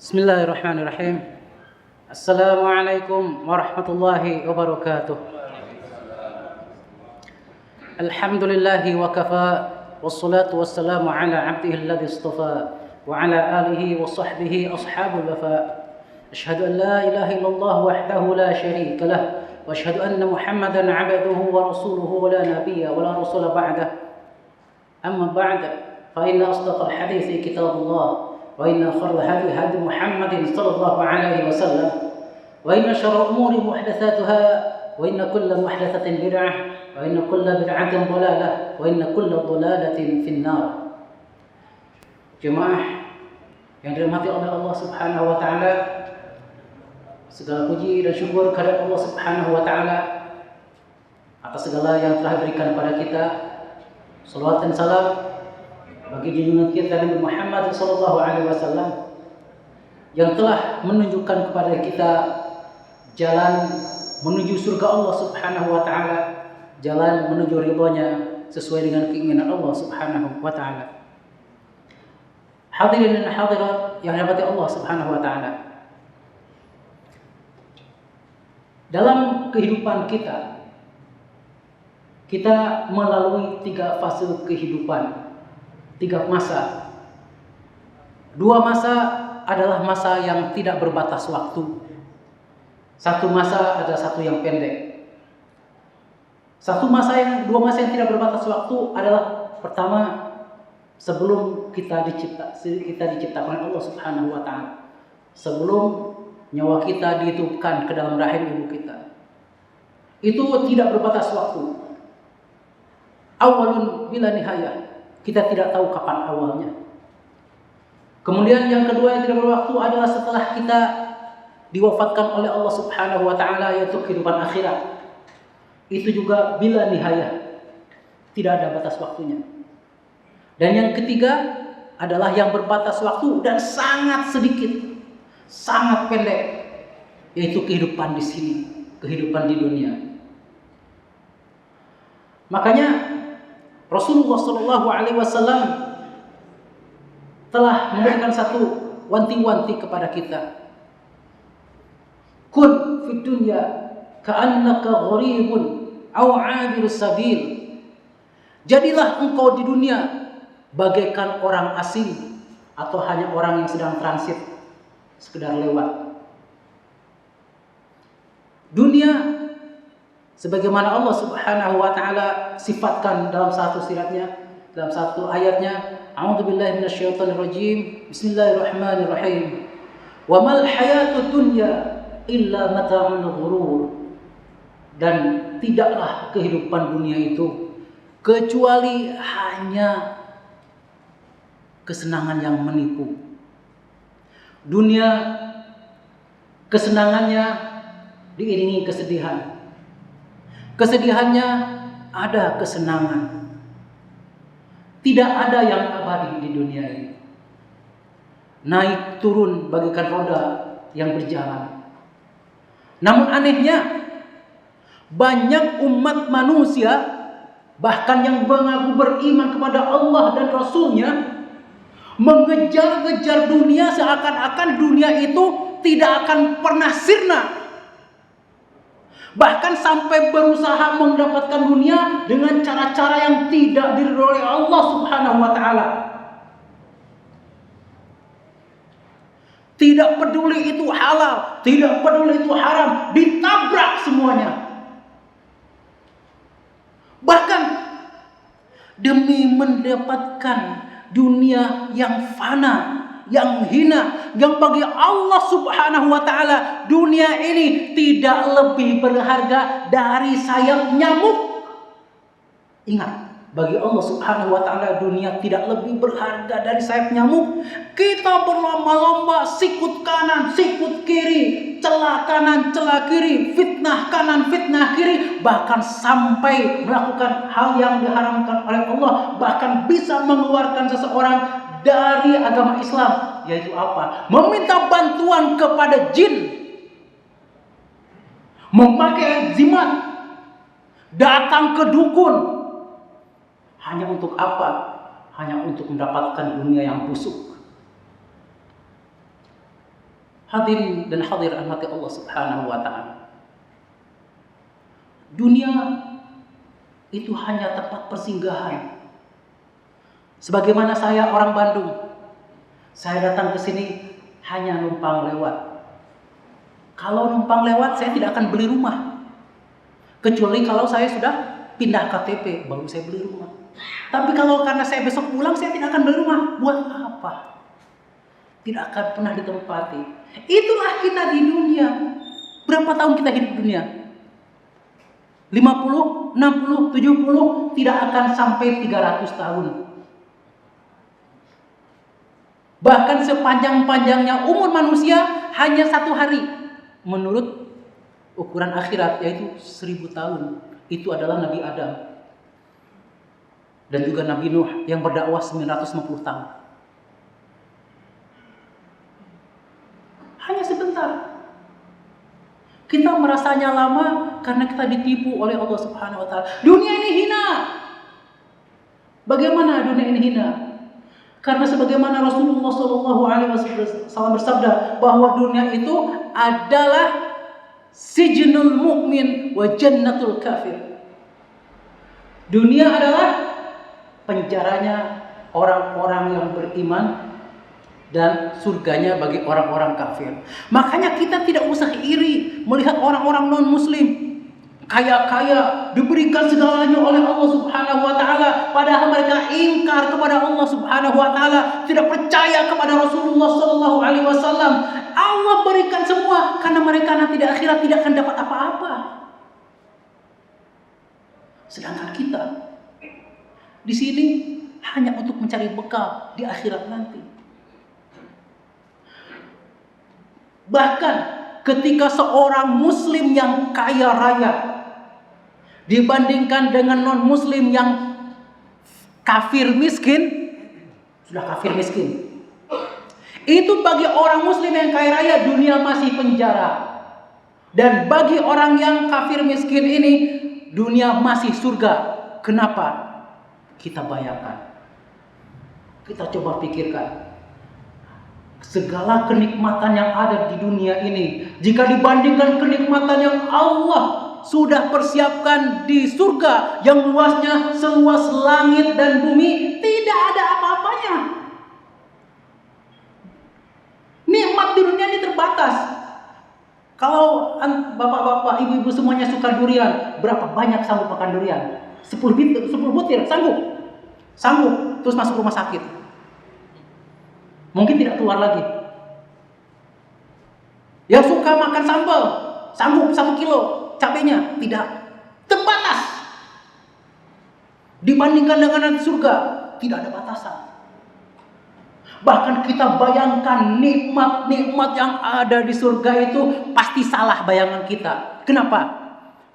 Bismillahirrahmanirrahim. Assalamualaikum warahmatullahi wabarakatuh. Alhamdulillahi wa kafa, wassalatu wassalamu ala abdihi alladhi istafa, wa ala alihi wa sahbihi ashabul wafa. Ashhadu an la ilaha illallah wahdahu la syarika lah, wa ashhadu anna Muhammadan abduhu wa rasuluhu wa la nabiyya wa la rasula ba'dah. Amma ba'd, fa inna asdaqal hadithi kitabullah, wa inna khairal hadi hadi Muhammadin sallallahu alaihi wasallam, wa inna syarral umuri muhdatsatuha, wa inna kulla muhdatsatin bid'ah, wa inna kulla bid'atin dhalalah, wa inna kulla dhalalatin finnar. Jemaah yang dirahmati oleh Allah Subhanahu wa taala, segala puji dan syukur kepada Allah Subhanahu wa taala atas segala yang telah diberikan kepada kita. Salawat dan salam bagi junjungan kita Nabi Muhammad sallallahu alaihi wasallam yang telah menunjukkan kepada kita jalan menuju surga Allah Subhanahu wa taala, jalan menuju ridhonya sesuai dengan keinginan Allah Subhanahu wa taala. Hadirin dan hadirat yang dirahmati Allah Subhanahu wa taala. Dalam kehidupan kita melalui 3 fase kehidupan, 3 masa. 2 masa adalah masa yang tidak berbatas waktu. 1 masa adalah satu yang pendek. 2 masa yang tidak berbatas waktu adalah pertama, sebelum kita diciptakan oleh Allah Subhanahu wa taala. Sebelum nyawa kita dihitupkan ke dalam rahim ibu kita. Itu tidak berbatas waktu. Awalun bila nihayah. Kita tidak tahu kapan awalnya. Kemudian yang kedua yang tidak berwaktu adalah setelah kita diwafatkan oleh Allah Subhanahu wa taala, yaitu kehidupan akhirat. Itu juga bila nihayah. Tidak ada batas waktunya. Dan yang ketiga adalah yang berbatas waktu dan sangat sedikit, sangat pendek, yaitu kehidupan di sini, kehidupan di dunia. Makanya Rasulullah Shallallahu Alaihi Wasallam telah memberikan satu wanti-wanti kepada kita. Kun fid dunya ka'annaka gharibun aw 'abirus sabil. Jadilah engkau di dunia bagaikan orang asing atau hanya orang yang sedang transit, sekedar lewat. Dunia sebagaimana Allah Subhanahu wa taala sifatkan dalam satu ayatnya, a'udzubillahi minasyaitonir rajim, bismillahirrahmanirrahim. Wa mal hayatud dunya illa mata'ul ghurur. Dan tidaklah kehidupan dunia itu kecuali hanya kesenangan yang menipu. Dunia kesenangannya diiringi kesedihan. Kesedihannya ada kesenangan. Tidak ada yang abadi di dunia ini. Naik turun bagaikan roda yang berjalan. Namun anehnya, banyak umat manusia, bahkan yang mengaku beriman kepada Allah dan Rasulnya, mengejar-ngejar dunia seakan-akan dunia itu tidak akan pernah sirna. Bahkan sampai berusaha mendapatkan dunia dengan cara-cara yang tidak diridhoi Allah Subhanahu wa taala. Tidak peduli itu halal, tidak peduli itu haram, ditabrak semuanya. Bahkan demi mendapatkan dunia yang fana, yang hina, yang bagi Allah Subhanahu wa taala dunia ini tidak lebih berharga dari sayap nyamuk. Ingat, bagi Allah Subhanahu wa taala dunia tidak lebih berharga dari sayap nyamuk. Kita berlomba-lomba sikut kanan, sikut kiri, celah kanan, celah kiri, fitnah kanan, fitnah kiri, bahkan sampai melakukan hal yang diharamkan oleh Allah, bahkan bisa mengeluarkan seseorang dari agama Islam, yaitu apa? Meminta bantuan kepada jin, memakai jimat, datang ke dukun. Hanya untuk apa? Hanya untuk mendapatkan dunia yang busuk. Hadirin dan hadir rahmati Allah Subhanahu wa taala. Dunia itu hanya tempat persinggahan. Sebagaimana saya orang Bandung, saya datang ke sini hanya numpang lewat. Kalau numpang lewat saya tidak akan beli rumah. Kecuali kalau saya sudah pindah KTP baru saya beli rumah. Tapi kalau karena saya besok pulang saya tidak akan beli rumah. Buat apa? Tidak akan pernah ditempati. Itulah kita di dunia. Berapa tahun kita hidup di dunia? 50, 60, 70, tidak akan sampai 300 tahun. Bahkan sepanjang-panjangnya umur manusia hanya 1 hari. Menurut ukuran akhirat yaitu 1000 tahun. Itu adalah Nabi Adam. Dan juga Nabi Nuh yang berdakwah 950 tahun. Hanya sebentar. Kita merasanya lama karena kita ditipu oleh Allah Subhanahu wa taala. Dunia ini hina. Bagaimana dunia ini hina? Karena sebagaimana Rasulullah SAW bersabda bahwa dunia itu adalah sijnul mu'min wa jannatul kafir. Dunia adalah penjaranya orang-orang yang beriman dan surganya bagi orang-orang kafir. Makanya kita tidak usah iri melihat orang-orang non-muslim kaya-kaya diberikan segalanya oleh Allah Subhanahu wa taala, padahal mereka ingkar kepada Allah Subhanahu wa taala, tidak percaya kepada Rasulullah sallallahu alaihi wasallam. Allah berikan semua karena mereka nanti di akhirat tidak akan dapat apa-apa. Sedangkan kita di sini hanya untuk mencari bekal di akhirat nanti. Bahkan ketika seorang muslim yang kaya raya dibandingkan dengan non-muslim yang kafir miskin, sudah kafir miskin, itu bagi orang muslim yang kaya raya dunia masih penjara. Dan bagi orang yang kafir miskin ini dunia masih surga. Kenapa? Kita bayangkan, kita coba pikirkan segala kenikmatan yang ada di dunia ini, jika dibandingkan kenikmatan yang Allah sudah persiapkan di surga yang luasnya seluas langit dan bumi, tidak ada apa-apanya. Nikmat di dunia ini terbatas. Kalau bapak-bapak, ibu-ibu semuanya suka durian, berapa banyak sanggup makan durian? 10 butir sanggup? Sanggup, terus masuk rumah sakit. Mungkin tidak keluar lagi. Yang suka makan sambal, sanggup 1 kilo cabenya? Tidak. Terbatas. Dibandingkan dengan surga, tidak ada batasan. Bahkan kita bayangkan nikmat-nikmat yang ada di surga itu pasti salah bayangan kita. Kenapa?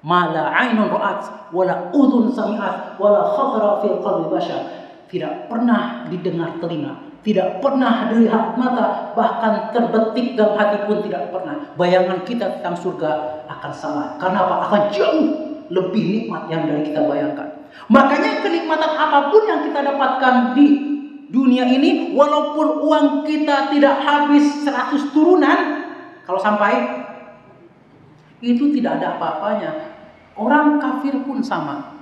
Mala ainun ra'at wala udhun sami'at wala khatara fil qalbi bashar. Tidak pernah didengar telinga, tidak pernah dilihat mata, bahkan terbetik dalam hati pun tidak pernah. Bayangan kita tentang surga akan salah. Karena apa? Akan jauh lebih nikmat yang dari kita bayangkan. Makanya kenikmatan apapun yang kita dapatkan di dunia ini, walaupun uang kita tidak habis 100 turunan, kalau sampai itu tidak ada apa-apanya. Orang kafir pun sama.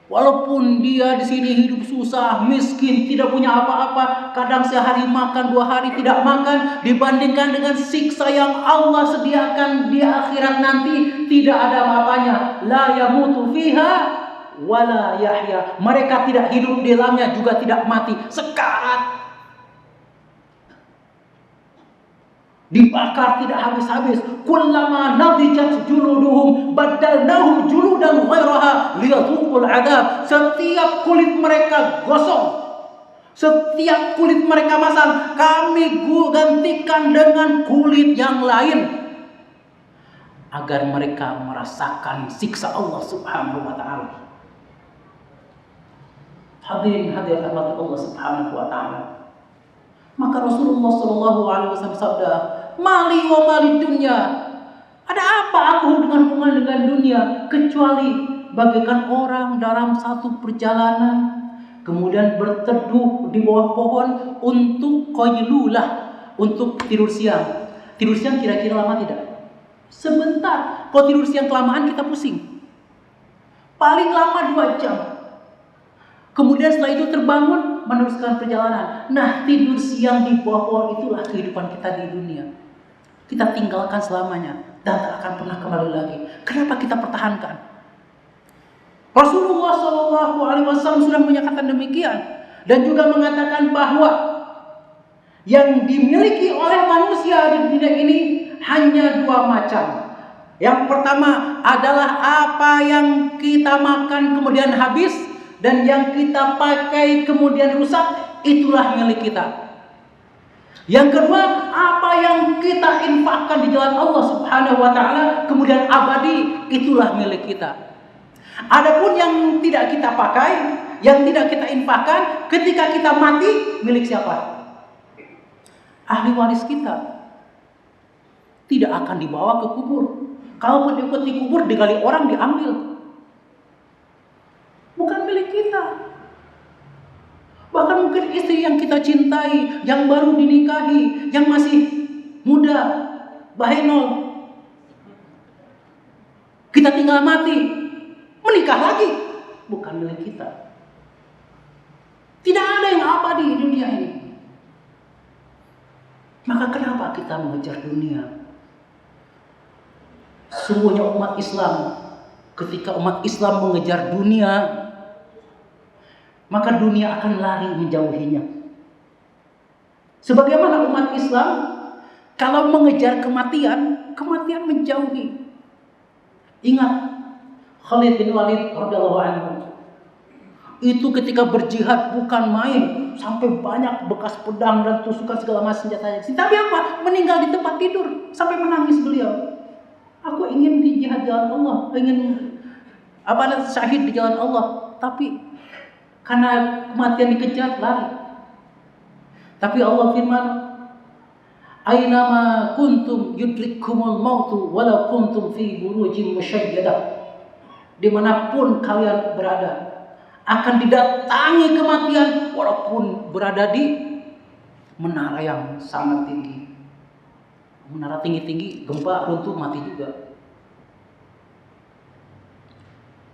Walaupun dia di sini hidup susah, miskin, tidak punya apa-apa, kadang sehari makan, 2 hari tidak makan, dibandingkan dengan siksa yang Allah sediakan di akhirat nanti, tidak ada apa-apanya. La yamutu fiha wala yahya. Mereka tidak hidup di dalamnya, juga tidak mati, sekarat. Dibakar tidak habis-habis. Kullama nadijat juluduhum badalnahum juludan ghairaha liyadhuqul adab. Setiap kulit mereka gosong, setiap kulit mereka masam, kami gantikan dengan kulit yang lain agar mereka merasakan siksa Allah Subhanahu wa taala. Hadirin hadirat Allah Subhanahu wa taala. Maka Rasulullah SAW bersabda, mali wa mali dunya. Ada apa aku dengan hubungan dengan dunia, kecuali bagaikan orang dalam satu perjalanan kemudian berteduh di bawah pohon untuk qailulah, untuk tidur siang. Tidur siang kira-kira lama tidak? Sebentar. Kalau tidur siang kelamaan kita pusing. Paling lama 2 jam. Kemudian setelah itu terbangun, meneruskan perjalanan. Nah, tidur siang di bawah pohon itulah kehidupan kita di dunia. Kita tinggalkan selamanya dan tak akan pernah kembali lagi. Kenapa kita pertahankan? Rasulullah SAW sudah menyatakan demikian dan juga mengatakan bahwa yang dimiliki oleh manusia di dunia ini hanya 2 macam. Yang pertama adalah apa yang kita makan kemudian habis, dan yang kita pakai kemudian rusak, itulah milik kita. Yang kedua, apa yang kita infakkan di jalan Allah Subhanahu wa taala kemudian abadi, itulah milik kita. Adapun yang tidak kita pakai, yang tidak kita infakkan, ketika kita mati, milik siapa? Ahli waris kita. Tidak akan dibawa ke kubur. Kalaupun ikut di kubur, digali orang, diambil. Bukan milik kita. Bahkan mungkin istri yang kita cintai, yang baru dinikahi, yang masih muda, bahenol, kita tinggal mati, menikah lagi, bukan milik kita. Tidak ada yang abadi di dunia ini. Maka kenapa kita mengejar dunia? Sungguhnya umat Islam, ketika umat Islam mengejar dunia, maka dunia akan lari menjauhinya. Sebagaimana umat Islam, kalau mengejar kematian, kematian menjauhi. Ingat Khalid bin Walid radhiyallahu anhu. Itu ketika berjihad bukan main, sampai banyak bekas pedang dan tusukan segala macam senjatanya. Tapi apa? Meninggal di tempat tidur, sampai menangis beliau. Aku ingin di jihad jalan Allah, ingin syahid di jalan Allah, tapi karena kematian dikejar, lari. Tapi Allah firman, "Ainama kuntum yudrikkumul mautu walau kuntum fi burujin musyayyadah." Dimanapun kalian berada, akan didatangi kematian walaupun berada di menara yang sangat tinggi. Menara tinggi-tinggi, gempa, runtuh, mati juga.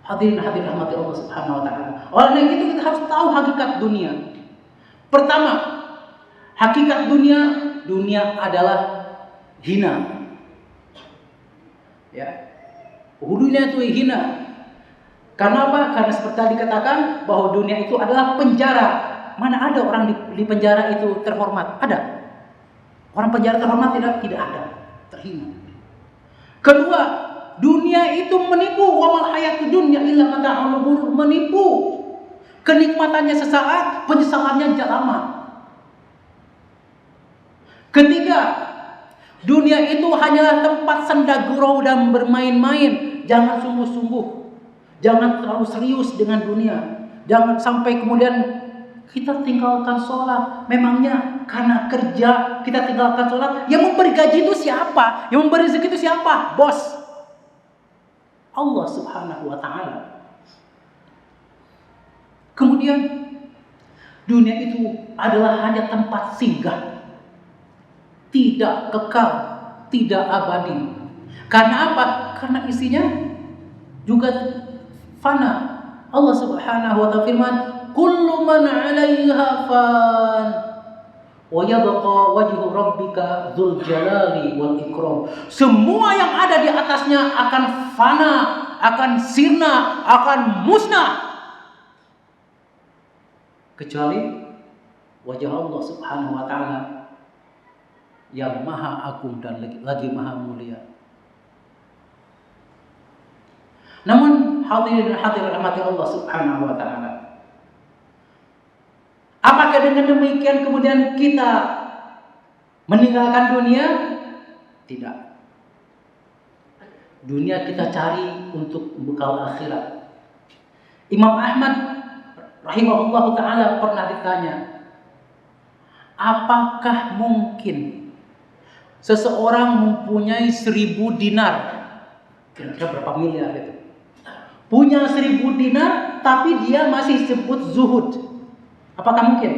Hadirin rahmati Allah Subhanahu wa taala. Oleh itu kita harus tahu hakikat dunia. Pertama, hakikat dunia adalah hina. Ya. Dunia itu hina. Karena apa? Karena seperti tadi dikatakan bahwa dunia itu adalah penjara. Mana ada orang di penjara itu terhormat? Ada. Orang penjara terhormat tidak ada, terhina. Kedua, dunia itu menipu. Wa mal hayatud dunya illa mata'ul ghurur, menipu. Kenikmatannya sesaat, penyesalannya lama. Ketiga, dunia itu hanyalah tempat senda gurau dan bermain-main. Jangan sungguh-sungguh. Jangan terlalu serius dengan dunia. Jangan sampai kemudian kita tinggalkan sholat. Memangnya karena kerja kita tinggalkan sholat? Yang memberi gaji itu siapa? Yang memberi rezeki itu siapa? Bos. Allah Subhanahu wa ta'ala. Kemudian dunia itu adalah hanya tempat singgah, tidak kekal, tidak abadi. Karena apa? Karena isinya juga fana. Allah Subhanahu wa ta'ala firman, "Kullu man 'alaiha fan wa yabqa wajhu rabbika dzul jalali wal ikram." Semua yang ada di atasnya akan fana, akan sirna, akan musnah, kecuali wajah Allah Subhanahu wa ta'ala yang maha agung dan lagi maha mulia. Namun hadirin rahmati Allah Subhanahu wa ta'ala, apakah dengan demikian kemudian kita meninggalkan dunia? Tidak. Dunia kita cari untuk bekal akhirat. Imam Ahmad rahimahullah ta'ala pernah ditanya, apakah mungkin seseorang mempunyai 1000 dinar? Kira-kira berapa miliar itu? Punya 1000 dinar tapi dia masih sebut zuhud. Apakah mungkin?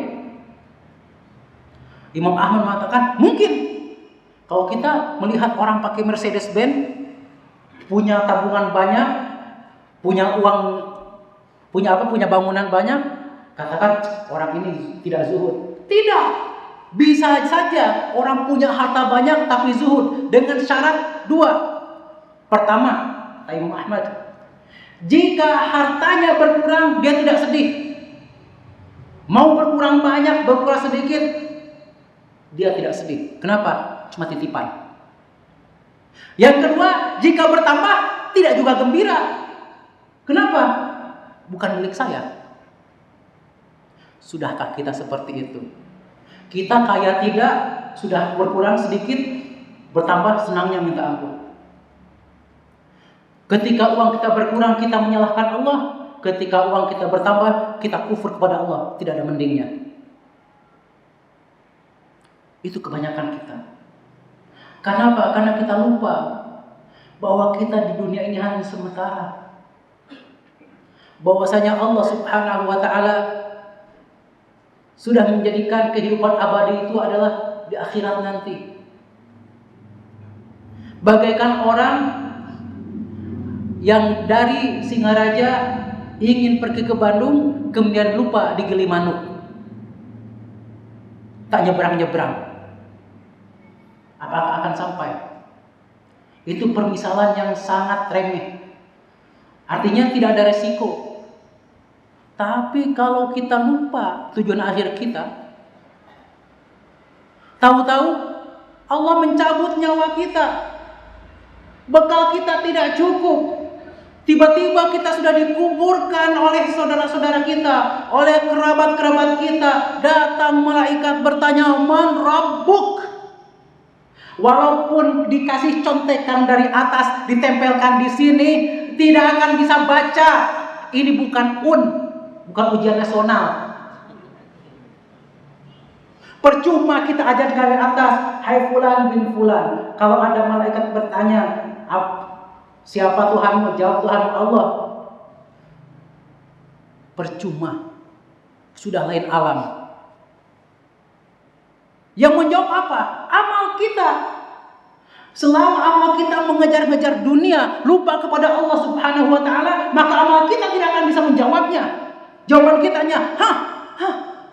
Imam Ahmad mengatakan mungkin. Kalau kita melihat orang pakai Mercedes-Benz, punya tabungan banyak, punya uang, punya bangunan banyak, katakan orang ini tidak zuhud. Tidak. Bisa saja orang punya harta banyak tapi zuhud dengan syarat dua. Pertama, Imam Ahmad, jika hartanya berkurang dia tidak sedih. Mau berkurang banyak, berkurang sedikit, dia tidak sedih. Kenapa? Cuma titipan. Yang kedua, jika bertambah tidak juga gembira. Kenapa? Bukan milik saya. Sudahkah kita seperti itu? Kita kaya tidak, sudah berkurang sedikit, bertambah senangnya minta ampun. Ketika uang kita berkurang, kita menyalahkan Allah. Ketika uang kita bertambah, kita kufur kepada Allah. Tidak ada mendingnya. Itu kebanyakan kita. Kenapa? Karena kita lupa bahwa kita di dunia ini hanya sementara. Bahwasanya Allah Subhanahu wa taala sudah menjadikan kehidupan abadi itu adalah di akhirat nanti. Bagaikan orang yang dari Singaraja ingin pergi ke Bandung, kemudian lupa di Gilimanuk. Tak nyebrang-nyebrang. Apakah akan sampai? Itu permisalan yang sangat remeh. Artinya tidak ada resiko. Tapi kalau kita lupa tujuan akhir kita, tahu-tahu Allah mencabut nyawa kita, bekal kita tidak cukup, tiba-tiba kita sudah dikuburkan oleh saudara-saudara kita, oleh kerabat-kerabat kita. Datang malaikat bertanya, "Man Rabbuk?" Walaupun dikasih contekan dari atas, ditempelkan di sini, tidak akan bisa baca. Ini bukan bukan ujian nasional. Percuma kita ajar dari atas, "Hai fulan bin fulan." Kalau ada malaikat bertanya, "Siapa Tuhanmu?" Jawab, "Tuhan Allah." Percuma. Sudah lain alam. Yang menjawab apa? Amal kita. Selama amal kita mengejar-ngejar dunia, lupa kepada Allah Subhanahu wa taala, maka amal kita tidak akan bisa menjawabnya. Jawaban kita hanya,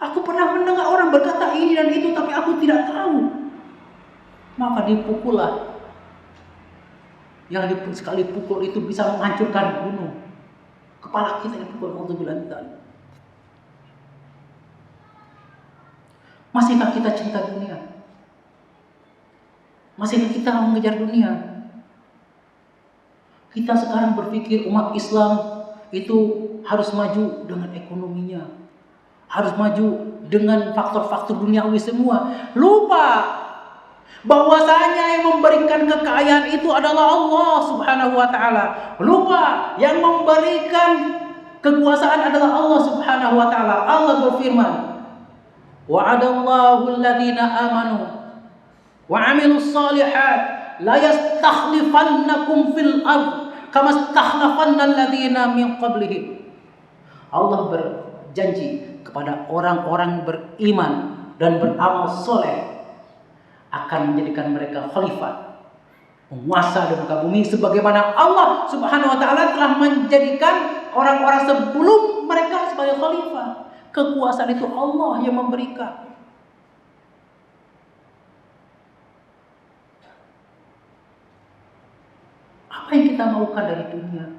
aku pernah mendengar orang berkata ini dan itu, tapi aku tidak tahu. Maka dipukullah. Yang sekali pukul itu bisa menghancurkan gunung. Kepala kita dipukul, auzubillahi min dzalik. Masihkah kita cinta dunia? Masihkah kita mengejar dunia? Kita sekarang berpikir umat Islam itu harus maju dengan ekonominya, harus maju dengan faktor-faktor duniawi semua. Lupa bahwasanya yang memberikan kekayaan itu adalah Allah Subhanahu wa taala. Lupa yang memberikan kekuasaan adalah Allah Subhanahu wa taala. Allah berfirman, "Wa'adallahu alladhina amanu wa 'amilus shalihat la yastakhlifannakum fil ard kama istakhlafanna alladhina min qablihim." Allah berjanji kepada orang-orang beriman dan beramal soleh akan menjadikan mereka khalifah, penguasa di muka bumi, sebagaimana Allah Subhanahu wa taala telah menjadikan orang-orang sebelum mereka sebagai khalifah. Kekuasaan itu Allah yang memberikan. Apa yang kita maukan dari dunia?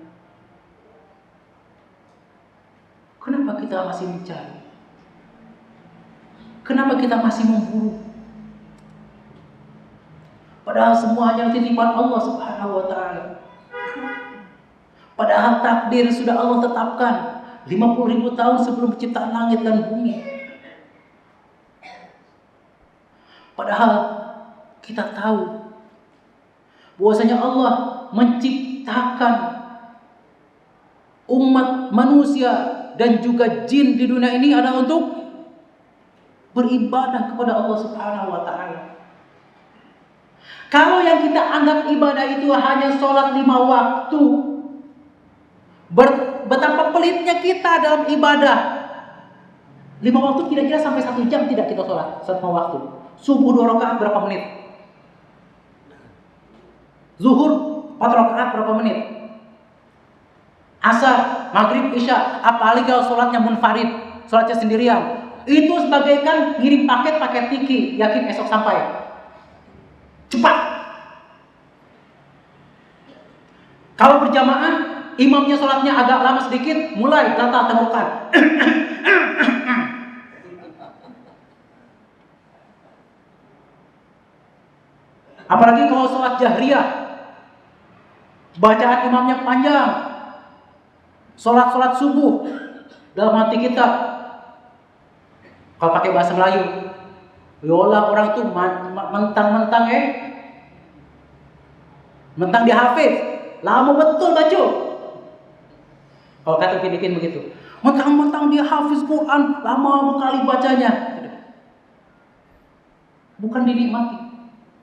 Kenapa kita masih mencari? Kenapa kita masih memburu? Padahal semuanya titipan Allah Subhanahu wa taala. Padahal takdir sudah Allah tetapkan 50.000 tahun sebelum penciptaan langit dan bumi. Padahal kita tahu bahwasanya Allah menciptakan umat manusia dan juga jin di dunia ini adalah untuk beribadah kepada Allah Subhanahu wa taala. Kalau yang kita anggap ibadah itu hanya sholat 5 waktu, betapa pelitnya kita dalam ibadah. 5 waktu kira-kira sampai 1 jam tidak kita sholat 1 waktu. Subuh 2 rakaat berapa menit? Zuhur 4 rakaat berapa menit? Asar, maghrib, isya, apalagi kalau sholatnya munfarid, sholatnya sendirian, itu sebagaikan ngirim paket tiki, yakin esok sampai. Cepat. Kalau berjamaah, imamnya sholatnya agak lama sedikit, mulai gatal tenggorokan. Apalagi kalau sholat jahriyah, bacaan imamnya panjang. Sholat subuh, dalam hati kita, kalau pakai bahasa Melayu, yola orang tuh mentang-mentang mentang dia hafiz, lama betul baca. Kalau kata Filipin begitu, mentang-mentang dia hafiz Quran, lama sekali bacanya. Bukan dinikmati.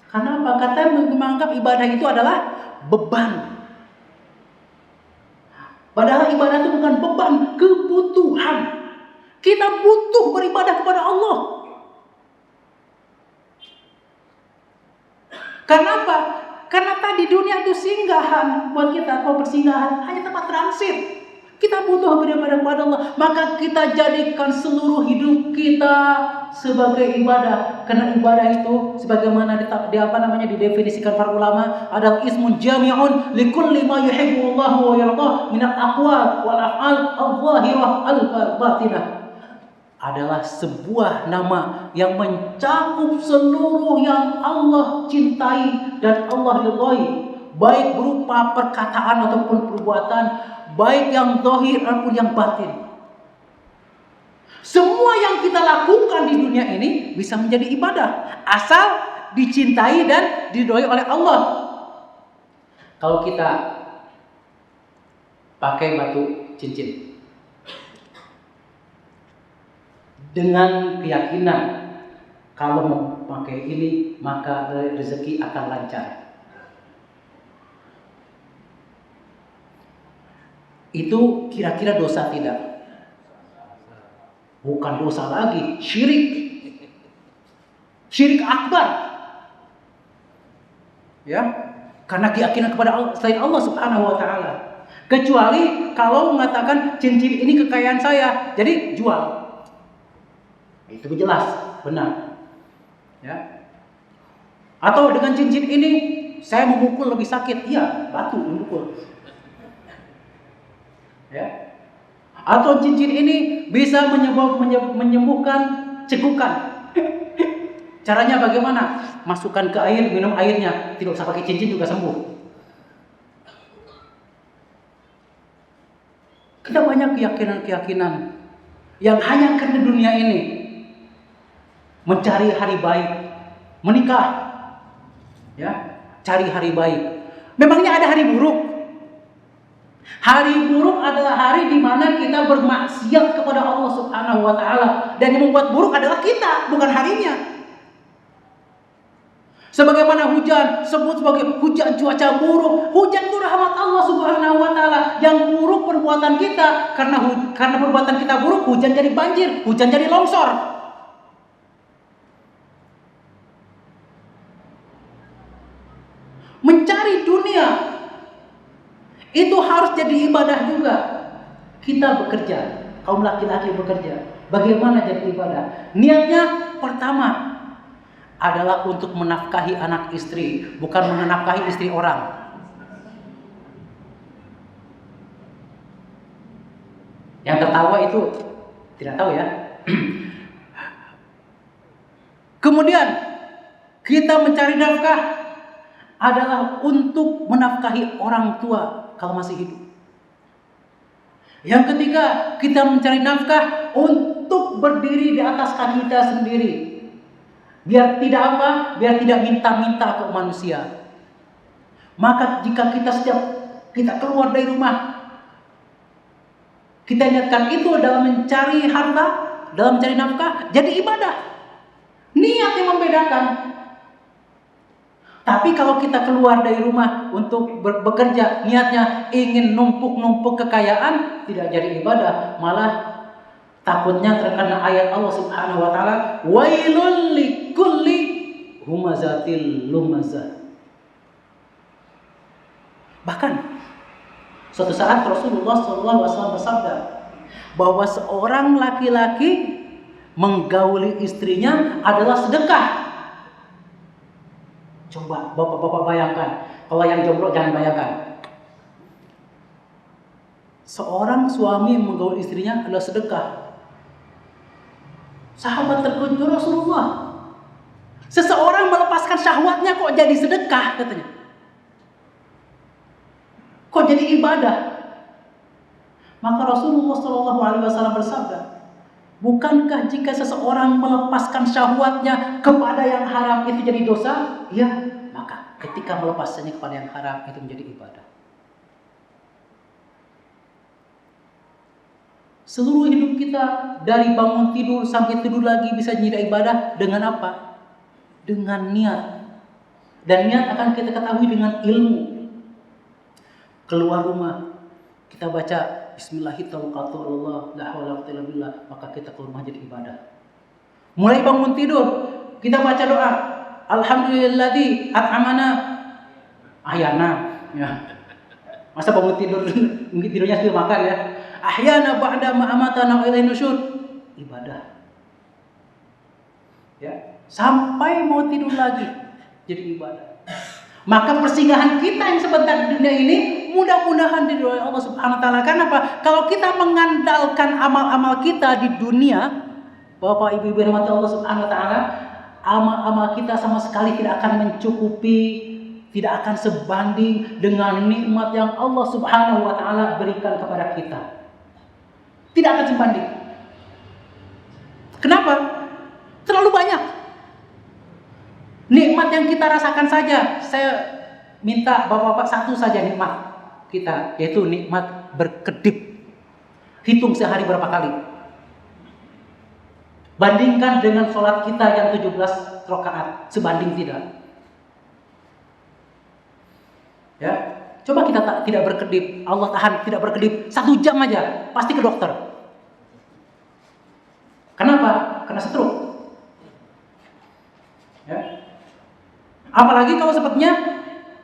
Karena apa? Kata menganggap ibadah itu adalah beban. Padahal ibadah itu bukan beban, kebutuhan. Kita butuh beribadah kepada Allah. Karena apa? Karena tadi dunia itu singgahan buat kita, atau persinggahan, hanya tempat transit. Kita butuh beribadah kepada Allah, maka kita jadikan seluruh hidup kita sebagai ibadah. Karena ibadah itu sebagaimana didefinisikan para ulama adalah ismun jami'un likulli ma yuhibbu Allah wa yardah min al-aqwal wal af'al adh-dhahirah al-batinah. Adalah sebuah nama yang mencakup seluruh yang Allah cintai dan Allah ridhai, baik berupa perkataan ataupun perbuatan, baik yang zahir ataupun yang batin. Semua yang kita lakukan di dunia ini bisa menjadi ibadah, asal dicintai dan diridhai oleh Allah. Kalau kita pakai batu cincin dengan keyakinan kalau mau pakai ini maka rezeki akan lancar, itu kira-kira dosa tidak? Bukan dosa lagi, syirik akbar, ya, karena keyakinan kepada Allah selain Allah Subhanahu Wa Taala. Kecuali kalau mengatakan cincin ini kekayaan saya, jadi jual. Itu jelas, benar. Ya. Atau dengan cincin ini saya memukul lebih sakit, iya, batu memukul. Ya. Atau cincin ini bisa menyembuhkan cekukan. Caranya bagaimana? Masukkan ke air, minum airnya, tidak usah pakai cincin juga sembuh. Kita banyak keyakinan-keyakinan yang hanya karena dunia ini. Mencari hari baik, menikah, ya, cari hari baik. Memangnya ada hari buruk? Hari buruk adalah hari di mana kita bermaksiat kepada Allah Subhanahu Wa Taala, dan yang membuat buruk adalah kita, bukan harinya. Sebagaimana hujan sebut sebagai hujan cuaca buruk, hujan itu rahmat Allah Subhanahu Wa Taala. Yang buruk perbuatan kita, karena perbuatan kita buruk, hujan jadi banjir, hujan jadi longsor. Mencari dunia itu harus jadi ibadah juga. Kita bekerja, kaum laki-laki bekerja. Bagaimana jadi ibadah? Niatnya pertama adalah untuk menafkahi anak istri, bukan menafkahi istri orang. Yang tertawa itu tidak tahu ya. Kemudian kita mencari nafkah adalah untuk menafkahi orang tua kalau masih hidup. Yang ketiga, kita mencari nafkah untuk berdiri di atas kaki kita sendiri. Biar tidak apa? Biar tidak minta-minta ke manusia. Maka jika kita keluar dari rumah, kita niatkan itu dalam mencari harta, dalam mencari nafkah, jadi ibadah. Niat yang membedakan. Tapi kalau kita keluar dari rumah untuk bekerja, niatnya ingin numpuk-numpuk kekayaan, tidak jadi ibadah, malah takutnya terkena ayat Allah Subhanahu Wa Taala, wailul likulli humazatil lumazah. Suatu saat Rasulullah SAW bersabda bahwa seorang laki-laki menggauli istrinya adalah sedekah. Coba bapak-bapak bayangkan, kalau yang jomblo jangan bayangkan. Seorang suami menggauli istrinya adalah sedekah. Sahabat terkejut, Rasulullah, seseorang melepaskan syahwatnya kok jadi sedekah, katanya. Kok jadi ibadah? Maka Rasulullah SAW bersabda, bukankah jika seseorang melepaskan syahwatnya kepada yang haram itu jadi dosa? Ya, maka ketika melepaskannya kepada yang haram itu menjadi ibadah. Seluruh hidup kita dari bangun tidur sampai tidur lagi bisa jadi ibadah dengan apa? Dengan niat. Dan niat akan kita ketahui dengan ilmu. Keluar rumah kita baca Bismillahirrahmanirrahim, la haula wala quwwata illa billah, maka kita keluar rumah jadi ibadah. Mulai bangun tidur kita baca doa, alhamdulilladzi at'amana ahyana. Ya. Masa bangun tidur mungkin tidurnya sudah makan ya. Ahyana ba'da ma amatana wa ilaihin nusyur, ibadah. Ya, sampai mau tidur lagi jadi ibadah. Maka persinggahan kita yang sebentar di dunia ini mudah-mudahan diridhoi Allah Subhanahu wa taala. Kenapa? Kalau kita mengandalkan amal-amal kita di dunia, Bapak Ibu rahmati Allah Subhanahu wa taala, amal-amal kita sama sekali tidak akan mencukupi, tidak akan sebanding dengan nikmat yang Allah Subhanahu wa taala berikan kepada kita. Tidak akan sebanding. Kenapa? Terlalu banyak. Nikmat yang kita rasakan saja, saya minta bapak-bapak satu saja nikmat kita, yaitu nikmat berkedip. Hitung sehari berapa kali. Bandingkan dengan sholat kita yang 17 rakaat, sebanding tidak. Ya, coba kita tidak berkedip, Allah tahan tidak berkedip 1 jam aja, pasti ke dokter. Kenapa? Karena stroke. Ya. Apalagi kalau sepertinya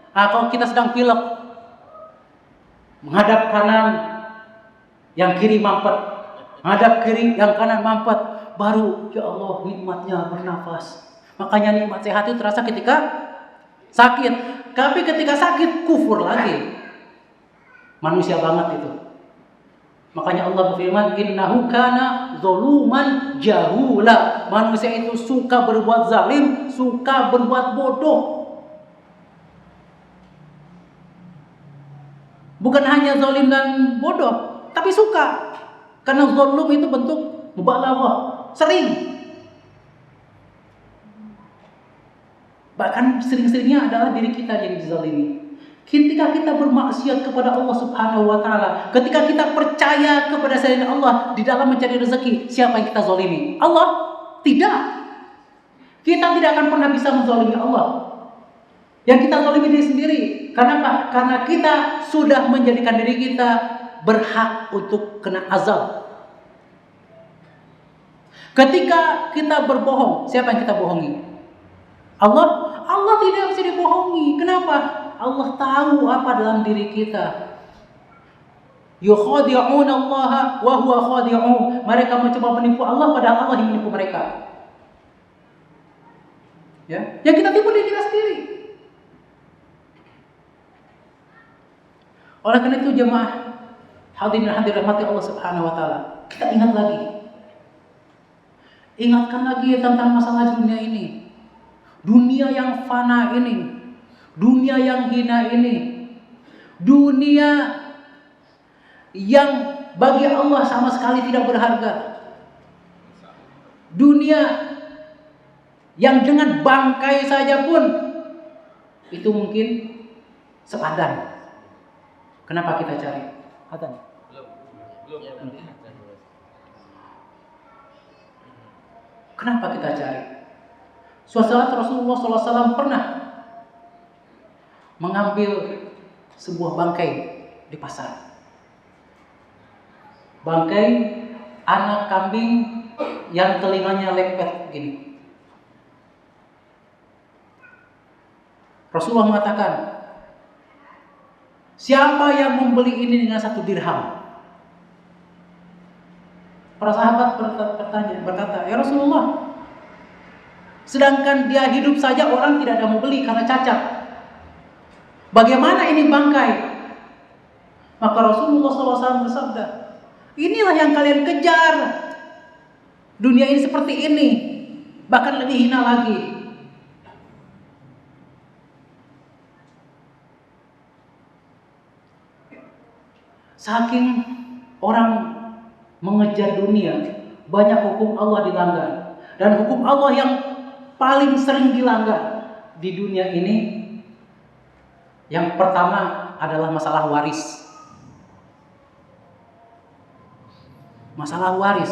kalau kita sedang pilek, menghadap kanan, yang kiri mampet, menghadap kiri, yang kanan mampet, baru ya Allah nikmatnya bernafas. Makanya nikmat sehat itu terasa ketika sakit. Tapi ketika sakit kufur lagi. Manusia banget itu. Makanya Allah berfirman, innahu kana zaluman jahula. Manusia itu suka berbuat zalim, suka berbuat bodoh. Bukan hanya zalim dan bodoh, tapi suka. Karena zalim itu bentuk mubalaghah, sering. Bahkan sering-seringnya adalah diri kita yang dizalimi. Ketika kita bermaksiat kepada Allah Subhanahu wa taala, ketika kita percaya kepada selain Allah di dalam mencari rezeki, siapa yang kita zalimi? Allah? Tidak. Kita tidak akan pernah bisa menzalimi Allah. Yang kita zalimi diri sendiri. Kenapa? Karena kita sudah menjadikan diri kita berhak untuk kena azab. Ketika kita berbohong, siapa yang kita bohongi? Allah? Allah tidak bisa dibohongi. Kenapa? Allah tahu apa dalam diri kita. Yukhadi'una Allah wa huwa khadi'un. Mereka mencoba menipu Allah padahal Allah yang menipu mereka. Ya, yang kita tipu diri kita sendiri. Oleh karena itu jemaah hadirin hadirat rahmati Allah Subhanahu wa taala, kita ingat lagi. Ingatkan lagi tentang masalah dunia ini. Dunia yang fana ini. Dunia yang hina ini, dunia yang bagi Allah sama sekali tidak berharga, dunia yang dengan bangkai saja pun itu mungkin sepadan. Kenapa kita cari? Belum. Kenapa kita cari? Suatu saat Rasulullah SAW pernah mengambil sebuah bangkai di pasar. Bangkai anak kambing yang telinganya lepet gini. Rasulullah mengatakan, Siapa yang membeli ini dengan 1 dirham? Para sahabat berkata, ya Rasulullah, sedangkan dia hidup saja orang tidak ada mau beli karena cacat. Bagaimana ini bangkai? Maka Rasulullah SAW bersabda, inilah yang kalian kejar. Dunia ini seperti ini, bahkan lebih hina lagi. Saking orang mengejar dunia, banyak hukum Allah dilanggar. Dan hukum Allah yang paling sering dilanggar di dunia ini, yang pertama adalah masalah waris. Masalah waris.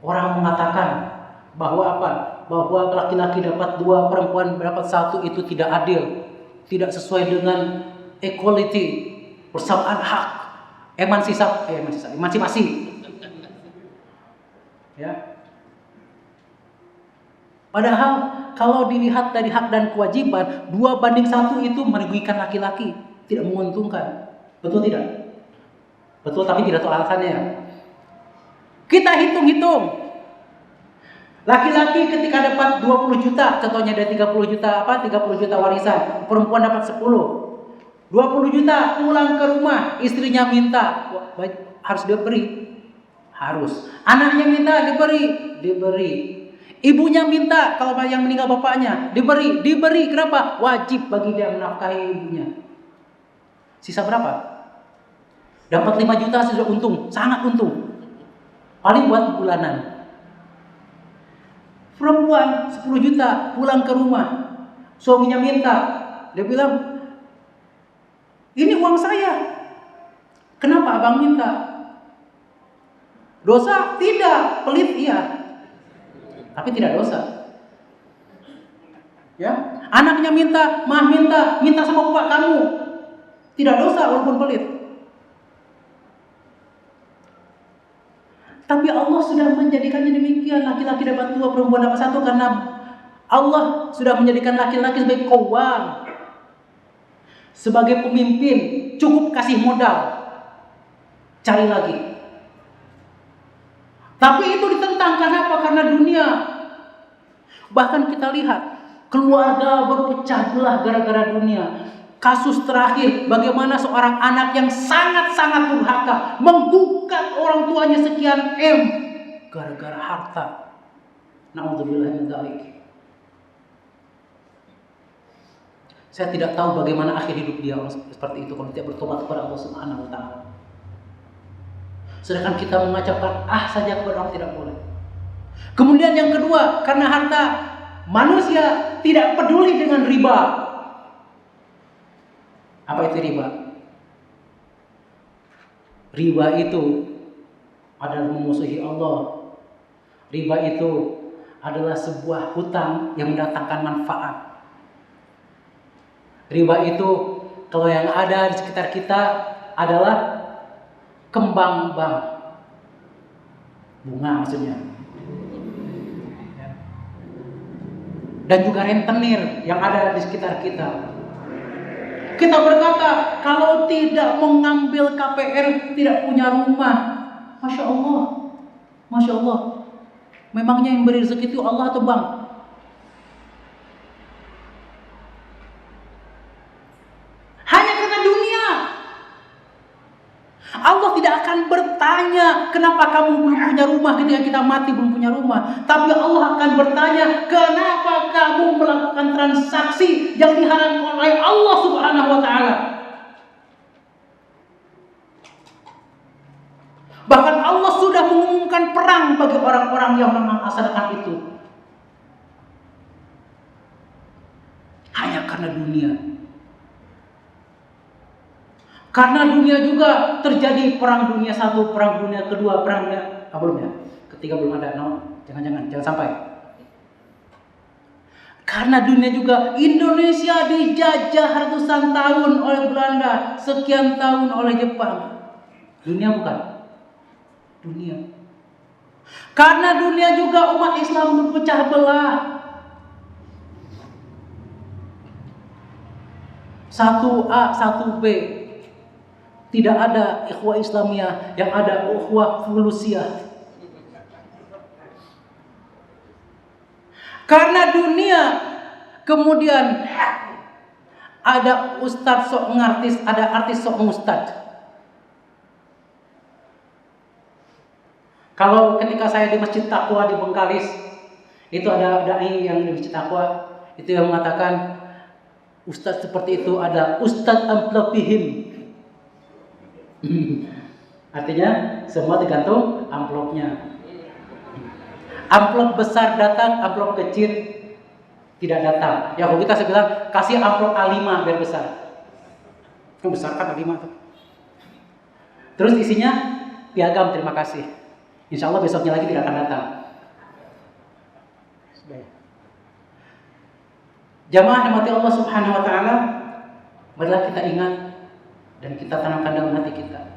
Orang mengatakan bahwa apa? Bahwa laki-laki dapat 2, perempuan dapat 1 itu tidak adil, tidak sesuai dengan equality, persamaan hak, emansipasi. Ya. Padahal kalau dilihat dari hak dan kewajiban, 2:1 itu merugikan laki-laki, tidak menguntungkan. Betul tidak? Betul, tapi tidak tahu alasannya. Kita hitung-hitung. Laki-laki ketika dapat 20 juta, contohnya dari 30 juta warisan, perempuan dapat 10. 20 juta pulang ke rumah, istrinya minta, harus diberi. Harus. Anaknya minta, diberi. Ibunya minta, kalau yang meninggal bapaknya, diberi. Kenapa? Wajib bagi dia menafkahi ibunya. Sisa berapa? Dapat 5 juta sudah untung, sangat untung. Paling buat bulanan. Perempuan 10 juta pulang ke rumah, suaminya minta, dia bilang, ini uang saya, kenapa abang minta? Dosa? Tidak. Pelit? Iya, tapi tidak dosa. Ya, anaknya minta, minta sama bapak kamu, tidak dosa walaupun pelit. Tapi Allah sudah menjadikannya demikian. Laki-laki dapat 2, perempuan dapat 1, karena Allah sudah menjadikan laki-laki sebagai qawwam, sebagai pemimpin. Cukup kasih modal, cari lagi. Tapi itu ditentang. Kenapa? Karena dunia. Bahkan kita lihat keluarga berpecah belah gara-gara dunia. Kasus terakhir, bagaimana seorang anak yang sangat-sangat durhaka menggugat orang tuanya sekian M gara-gara harta. Na'udzubillah min dzalik. Saya tidak tahu bagaimana akhir hidup dia orang seperti itu kalau tidak bertobat kepada Allah Subhanahu wa taala. Sedangkan kita mengucapkan saja kepada orang tidak boleh. Kemudian yang kedua, karena harta, manusia tidak peduli dengan riba. Apa itu riba? Riba itu adalah memusuhi Allah. Riba itu adalah sebuah hutang yang mendatangkan manfaat. Riba itu kalau yang ada di sekitar kita adalah kembang bank, bunga maksudnya, dan juga rentenir yang ada di sekitar kita. Kita berkata, kalau tidak mengambil KPR tidak punya rumah. Masya Allah. Memangnya yang beri rezeki itu Allah atau bank? Hanya karena dunia. Allah tidak akan bertanya, kenapa kamu belum punya rumah ketika kita mati belum punya rumah. Tapi Allah akan bertanya, kenapa kamu melakukan transaksi yang diharamkan oleh Allah Subhanahu wa taala. Bahkan Allah sudah mengumumkan perang bagi orang-orang yang mengasalkan itu. Hanya karena dunia. Karena dunia juga terjadi perang dunia 1, perang dunia kedua, perang dunia ketiga belum ada. Jangan sampai. Karena dunia juga, Indonesia dijajah ratusan tahun oleh Belanda, sekian tahun oleh Jepang. Dunia bukan? Dunia. Karena dunia juga umat Islam berpecah belah. Satu A, satu B. Tidak ada ikhwah Islamiyah, yang ada ikhwah Fulusiyah. Karena dunia, kemudian ada ustadz sok ngartis, ada artis sok ustadz. Kalau ketika saya di Masjid Taqwa di Bengkalis, itu ada dai yang di Masjid Taqwa itu yang mengatakan ustadz seperti itu ada ustadz amplopihim. Artinya semua tergantung amplopnya. Amplop besar datang, amplop kecil tidak datang. Ya kalau kita saya bilang kasih amplop A5 biar besar. Yang besar kan A5 tuh. Terus isinya piagam terima kasih. Insya Allah besoknya lagi tidak akan datang. Jamaah rahmati Allah Subhanahu wa taala, marilah kita ingat dan kita tanamkan dalam hati kita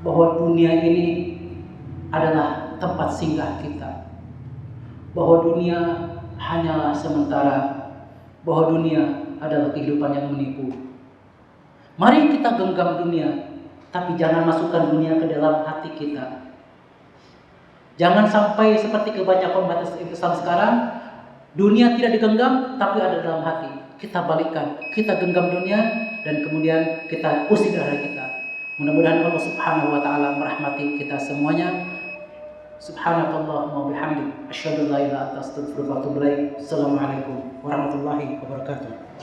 bahwa dunia ini adalah tempat singgah kita. Bahwa dunia hanyalah sementara, bahwa dunia adalah kehidupan yang menipu. Mari kita genggam dunia, tapi jangan masukkan dunia ke dalam hati kita. Jangan sampai seperti kebanyakan umat Islam sekarang, dunia tidak digenggam, tapi ada dalam hati. Kita balikkan, kita genggam dunia, dan kemudian kita usir dari kita. Mudah-mudahan Allah Subhanahu wa taala merahmati kita semuanya. Subhanakallahumma bihamdik asyhadu an la ilaha illa anta astaghfiruka wa atubu ilaik. Assalamualaikum warahmatullahi wabarakatuh.